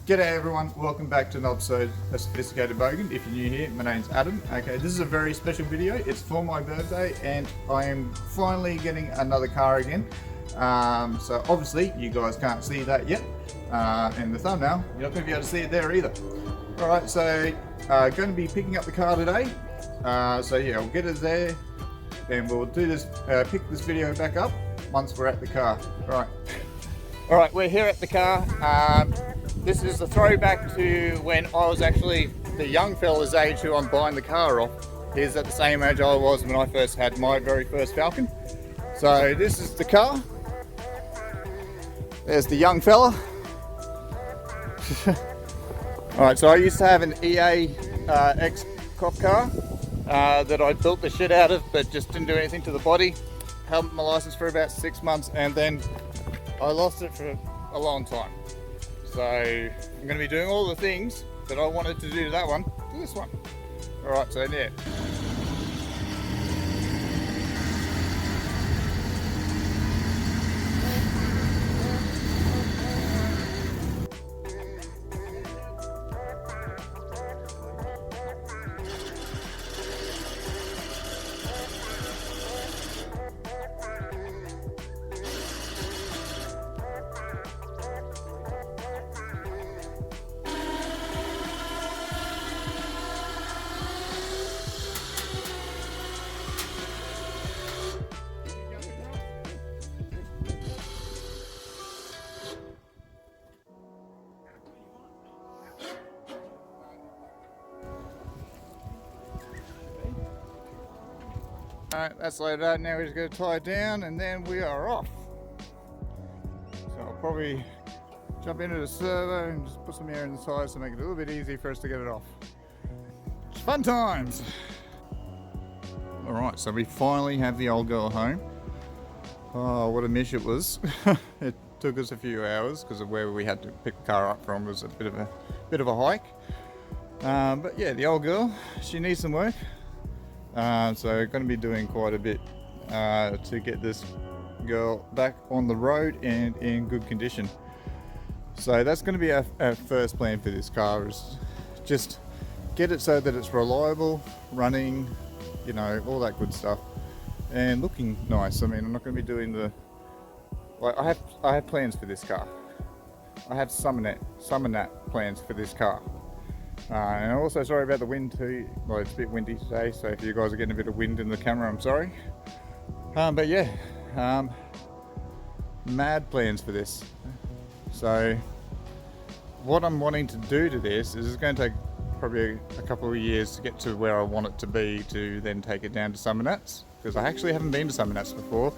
G'day everyone, welcome back to another episode of Sophisticated Bogan. If you're new here, my name's Adam. Okay, this is a very special video. It's for my birthday and I am finally getting another car again. So obviously you guys can't see that yet in the thumbnail. You're not going to be able to see it there either. Alright, so going to be picking up the car today. So yeah, we'll get it there and we'll do this, pick this video back up once we're at the car. Alright, we're here at the car. This is a throwback to when I was actually the young fella's age who I'm buying the car off. He's at the same age I was when I first had my very first Falcon. So this is the car. There's the young fella. Alright, so I used to have an EA X-Cop car that I built the shit out of, but just didn't do anything to the body. Held my license for about 6 months and then I lost it for a long time. So I'm going to be doing all the things that I wanted to do to that one, to this one. Alright, so yeah. Alright, that's loaded out. Now we're just going to tie it down and then we are off. So I'll probably jump into the servo and just put some air in the tires to make it a little bit easier for us to get it off. Fun times! Alright, so we finally have the old girl home. Oh, what a mish it was. It took us a few hours because of where we had to pick the car up from. It was a bit of a hike. But yeah, the old girl, she needs some work. So going to be doing quite a bit to get this girl back on the road and in good condition. So that's going to be our first plan for this car, is just get it so that it's reliable, running, you know, all that good stuff, and looking nice. I mean, I'm not going to be doing the, like, I have plans for this car. I have summer nap plans for this car. And I'm also sorry about the wind too. Well, it's a bit windy today, so if you guys are getting a bit of wind in the camera, I'm sorry. But yeah, mad plans for this. So what I'm wanting to do to this is it's going to take probably a couple of years to get to where I want it to be, to then take it down to summer nats, because I actually haven't been to summer nats before.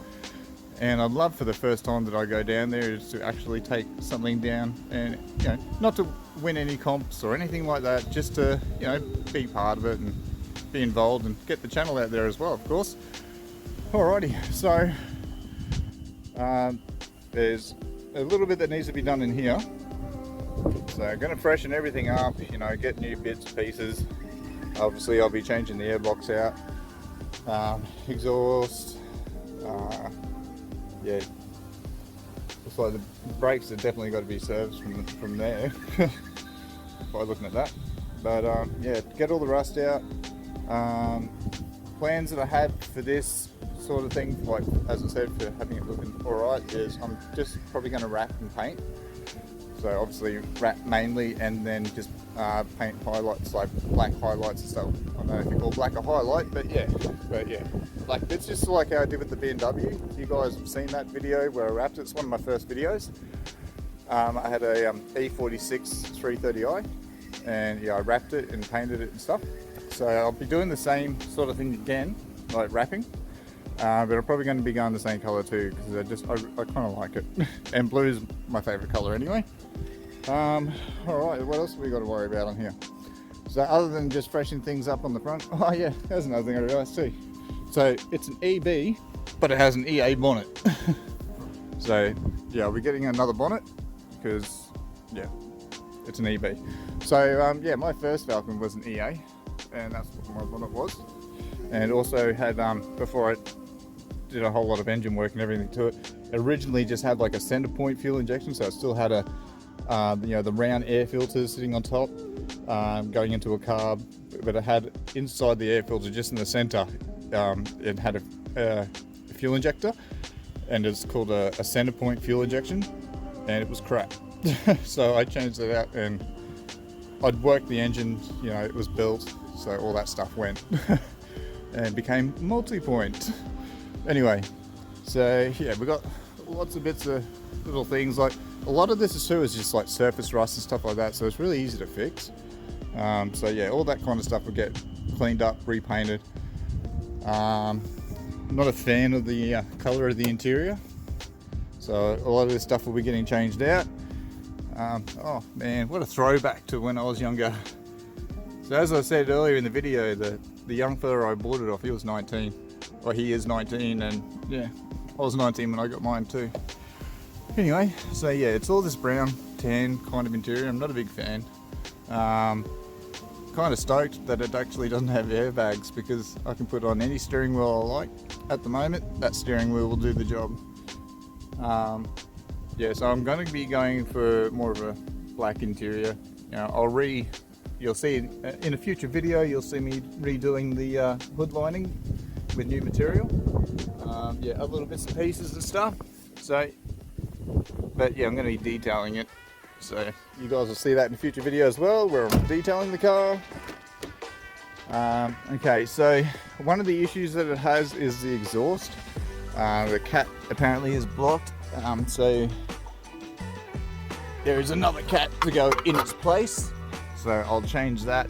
And I'd love for the first time that I go down there is to actually take something down, and, you know, not to win any comps or anything like that, just to, you know, be part of it and be involved and get the channel out there as well, of course. Alrighty, so there's a little bit that needs to be done in here. So I'm going to freshen everything up, you know, get new bits and pieces. Obviously I'll be changing the airbox out, exhaust, yeah, looks like the brakes have definitely got to be serviced from there by looking at that. But yeah, get all the rust out. Plans that I have for this sort of thing, like as I said, for having it looking alright, is I'm just probably going to wrap and paint. So obviously wrap mainly, and then just paint highlights, like black highlights and stuff. I don't know if you call black a highlight, but yeah, like it's just like how I did with the BMW. You guys have seen that video where I wrapped it. It's one of my first videos. I had a E46 330i, and yeah, I wrapped it and painted it and stuff. So I'll be doing the same sort of thing again, like wrapping. But I'm probably going to be going the same colour too, because I kind of like it. And blue is my favourite colour anyway. Alright, what else have we got to worry about on here? So other than just freshening things up on the front, oh yeah, there's another thing I realised too. So it's an EB, but it has an EA bonnet. So yeah, I'll be getting another bonnet, because yeah, it's an EB. So yeah, my first Falcon was an EA, and that's what my bonnet was. And also had, before I did a whole lot of engine work and everything to it, originally just had like a center point fuel injection, so it still had a the round air filters sitting on top, going into a carb, but it had inside the air filter, just in the center, it had a fuel injector, and it's called a center point fuel injection, and it was crap. So I changed it out, and I'd worked the engine, it was built, so all that stuff went and became multi-point. Anyway, so yeah, we got lots of bits of little things. Like a lot of this is just like surface rust and stuff like that, so it's really easy to fix. So yeah, all that kind of stuff will get cleaned up, repainted. I'm not a fan of the color of the interior, so a lot of this stuff will be getting changed out. Oh man, what a throwback to when I was younger. So as I said earlier in the video, the young fella I bought it off, he was 19. Well, he is 19, and yeah, I was 19 when I got mine too. Anyway, so yeah, it's all this brown tan kind of interior. I'm not a big fan. Kind of stoked that it actually doesn't have airbags, because I can put on any steering wheel I like. At the moment, that steering wheel will do the job. Yeah, so I'm going to be going for more of a black interior. You'll see in a future video, you'll see me redoing the hood lining with new material. Yeah, other little bits and pieces and stuff. So, but yeah, I'm going to be detailing it. So you guys will see that in a future video as well, where I'm detailing the car. Okay, so one of the issues that it has is the exhaust. The cat apparently is blocked, so there is another cat to go in its place. So I'll change that.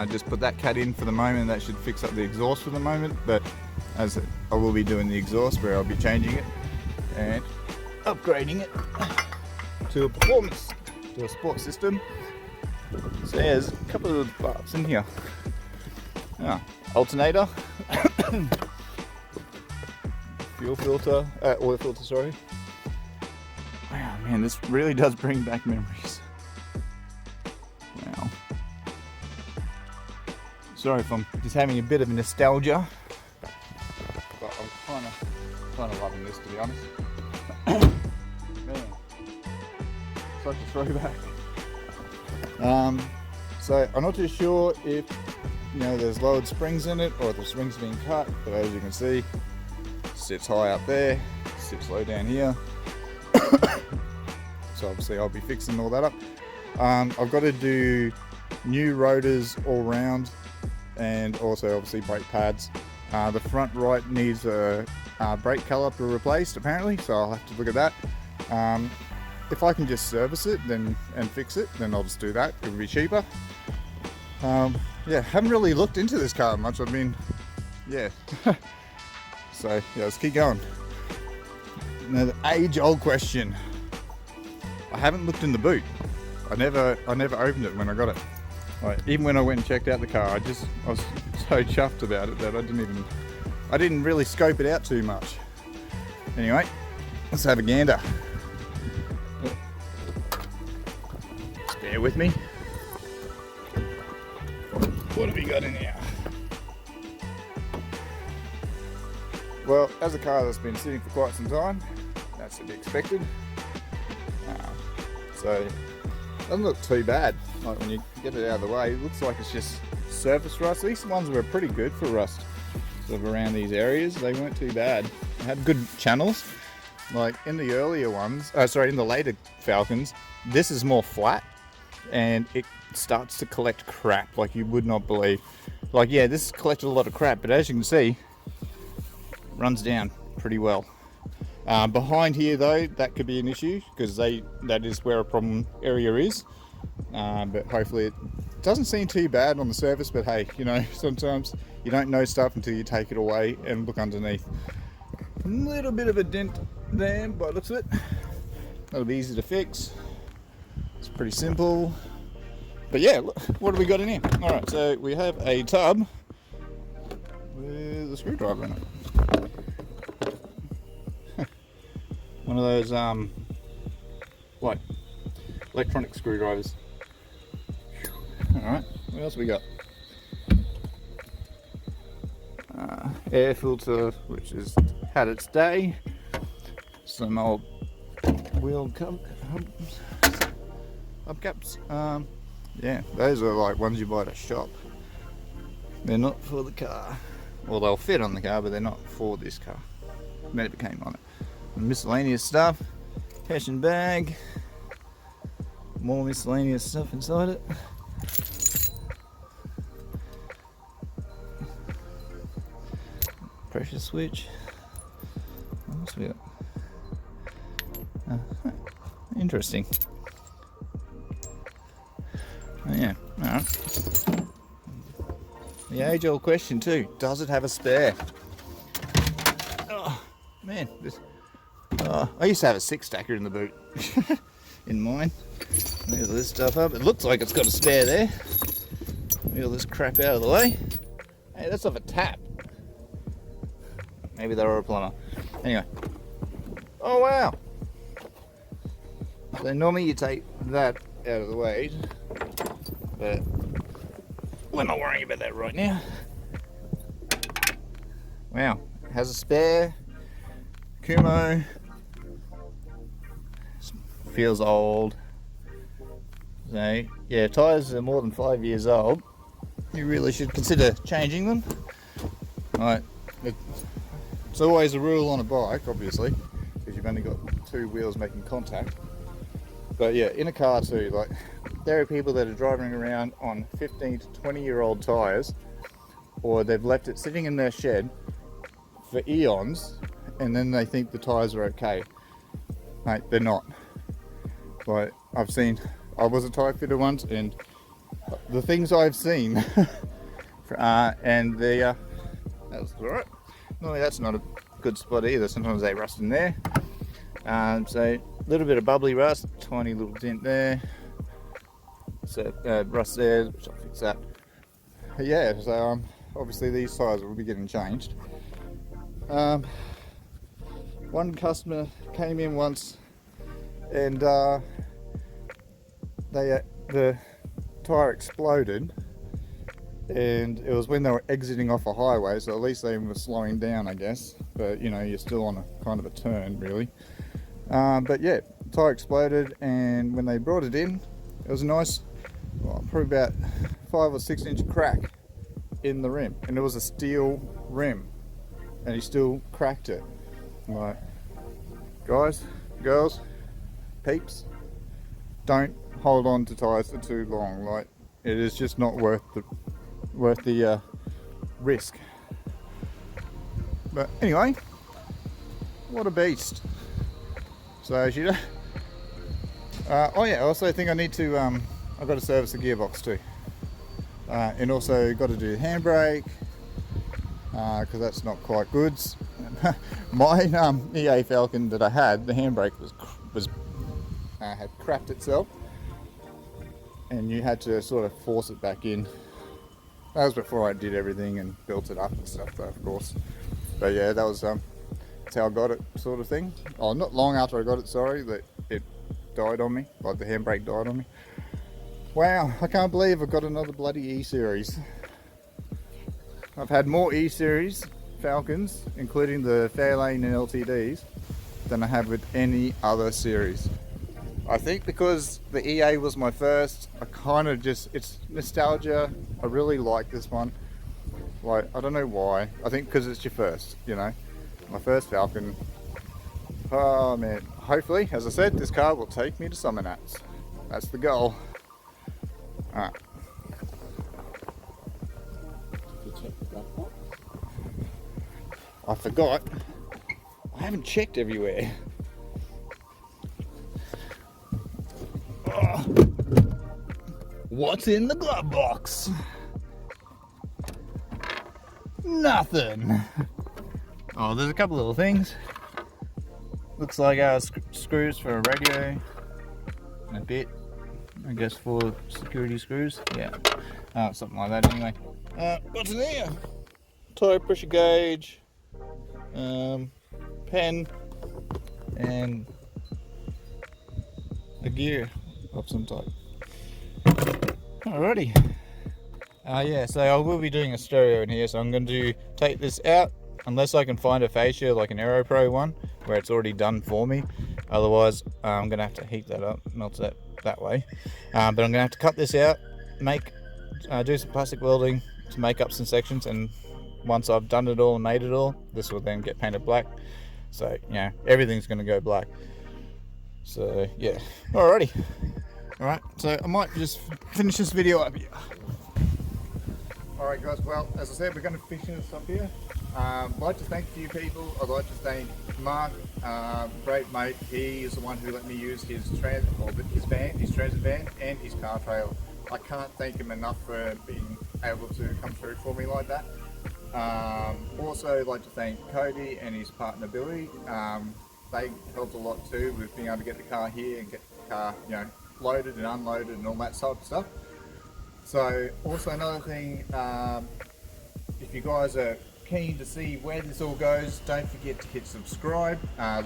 Just put that cat in for the moment. That should fix up the exhaust for the moment. But as I will be doing the exhaust, where I'll be changing it and upgrading it to a performance, to a sport system. So there's a couple of parts in here. Alternator, fuel filter, oil filter, sorry. Wow, man, this really does bring back memories. Wow. Sorry if I'm just having a bit of nostalgia, but I'm kind of loving this, to be honest. Man, such a throwback. So I'm not too sure if there's lowered springs in it, or if the springs have been cut, but as you can see, sits high up there, sits low down here. So obviously I'll be fixing all that up. I've got to do new rotors all round, and also obviously brake pads. The front right needs a brake caliper replaced apparently, so I'll have to look at that. If I can just service it and fix it, then I'll just do that. It would be cheaper. Yeah, haven't really looked into this car much. I mean, yeah. So yeah, let's keep going. Now the age-old question. I haven't looked in the boot. I never opened it when I got it. Even when I went and checked out the car, I was so chuffed about it that I didn't really scope it out too much. Anyway, let's have a gander. Just bear with me. What have we got in here? Well, as a car that's been sitting for quite some time, that's to be expected. So it doesn't look too bad. Like when you get it out of the way, it looks like it's just surface rust. These ones were pretty good for rust, sort of around these areas. They weren't too bad. They had good channels. Like in the earlier ones, in the later Falcons, this is more flat, and it starts to collect crap like you would not believe. Like, yeah, this collected a lot of crap, but as you can see, it runs down pretty well. Behind here though, that could be an issue, because that is where a problem area is. But hopefully it doesn't seem too bad on the surface, but hey, sometimes you don't know stuff until you take it away and look underneath. A little bit of a dent there by the looks of it. That'll be easy to fix. It's pretty simple. But yeah, look, what have we got in here? Alright, so we have a tub with a screwdriver in it. One of those electronic screwdrivers. Alright, what else we got? Air filter, which has had its day. Some old wheel hubcaps. Yeah, those are like ones you buy at a shop. They're not for the car. Well, they'll fit on the car, but they're not for this car. Never came on it. And miscellaneous stuff. Cash and bag. More miscellaneous stuff inside it. Pressure switch. What else we got? Interesting. Oh, yeah, alright. The age-old question too, does it have a spare? Oh, man. I used to have a 6-stacker in the boot. In mine. Wheel this stuff up. It looks like it's got a spare there. Wheel this crap out of the way. Hey, that's off a tap. Maybe they were a plumber. Anyway. Oh, wow. So normally you take that out of the way, but we're not worrying about that right now. Wow, it has a spare Kumo. Feels old. So yeah, tyres are more than 5 years old. You really should consider changing them. Right, it's always a rule on a bike, obviously, because you've only got 2 wheels making contact. But yeah, in a car too, like there are people that are driving around on 15 to 20-year-old tyres, or they've left it sitting in their shed for eons, and then they think the tyres are okay. Mate, they're not. Like I was a tyre fitter once, and the things I've seen, and that was alright. Normally that's not a good spot either. Sometimes they rust in there. So a little bit of bubbly rust, tiny little dent there. So rust there, which I'll fix that. But yeah, so obviously these tyres will be getting changed. One customer came in once, and the tyre exploded, and it was when they were exiting off a highway, so at least they were slowing down, I guess. But you know, you're still on a kind of a turn, really. But yeah, the tyre exploded, and when they brought it in, it was a nice, well, probably about 5 or 6 inch crack in the rim, and it was a steel rim, and he still cracked it. Like, guys, girls, peeps, don't hold on to tyres for too long. Like, it is just not worth the risk. But anyway, what a beast. So she, oh yeah, I also think I need to, I've got to service the gearbox too. And also got to do the handbrake, because that's not quite good. My EA Falcon that I had, the handbrake had crapped itself, and you had to sort of force it back in. That was before I did everything and built it up and stuff, though, of course. But yeah, that was that's how I got it, sort of thing. Oh, not long after I got it, sorry, that it died on me, like the handbrake died on me. Wow, I can't believe I've got another bloody E-Series. I've had more E-Series Falcons, including the Fairlane and LTDs, than I have with any other series. I think because the EA was my first, I kind of just, it's nostalgia. I really like this one. Like, I don't know why. I think because it's your first, you know. My first Falcon. Oh man, hopefully, as I said, this car will take me to summer nats. That's the goal. Alright. I forgot. I haven't checked everywhere. Oh. What's in the glove box? Nothing. Oh, there's a couple little things. Looks like our screws for a radio and a bit, I guess, for security screws. Yeah, something like that anyway. What's in there? Tire pressure gauge, pen, and a gear of some type. Alrighty. Yeah, so I will be doing a stereo in here, so I'm going to take this out, unless I can find a fascia like an Aero Pro one, where it's already done for me, Otherwise, I'm going to have to heat that up, melt that way. But I'm going to have to cut this out, do some plastic welding to make up some sections, and once I've done it all and made it all, this will then get painted black. So, everything's going to go black. So, yeah. Alrighty. Alright, so I might just finish this video up here. Alright guys, well, as I said, we're going to finish this up here. I'd like to thank a few people. I'd like to thank Mark, great mate. He is the one who let me use his transit van, and his car trailer. I can't thank him enough for being able to come through for me like that. Also, I'd like to thank Cody and his partner Billy. They helped a lot too with being able to get the car here and get the car, loaded and unloaded and all that sort of stuff. So, also another thing, if you guys are keen to see where this all goes, don't forget to hit subscribe,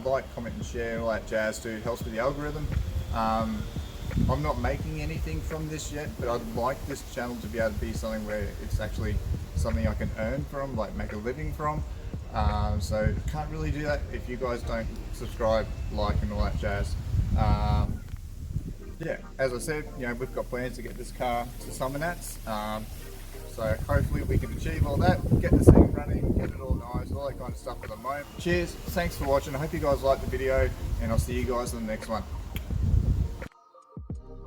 like, comment and share, all that jazz too. It helps with the algorithm. I'm not making anything from this yet, but I'd like this channel to be able to be something where it's actually something I can earn from, like make a living from. So can't really do that if you guys don't subscribe, like and all that jazz. Yeah, as I said, we've got plans to get this car to Summernats. So hopefully we can achieve all that, get this thing running, get it all nice, all that kind of stuff at the moment. Cheers, thanks for watching. I hope you guys liked the video, and I'll see you guys in the next one.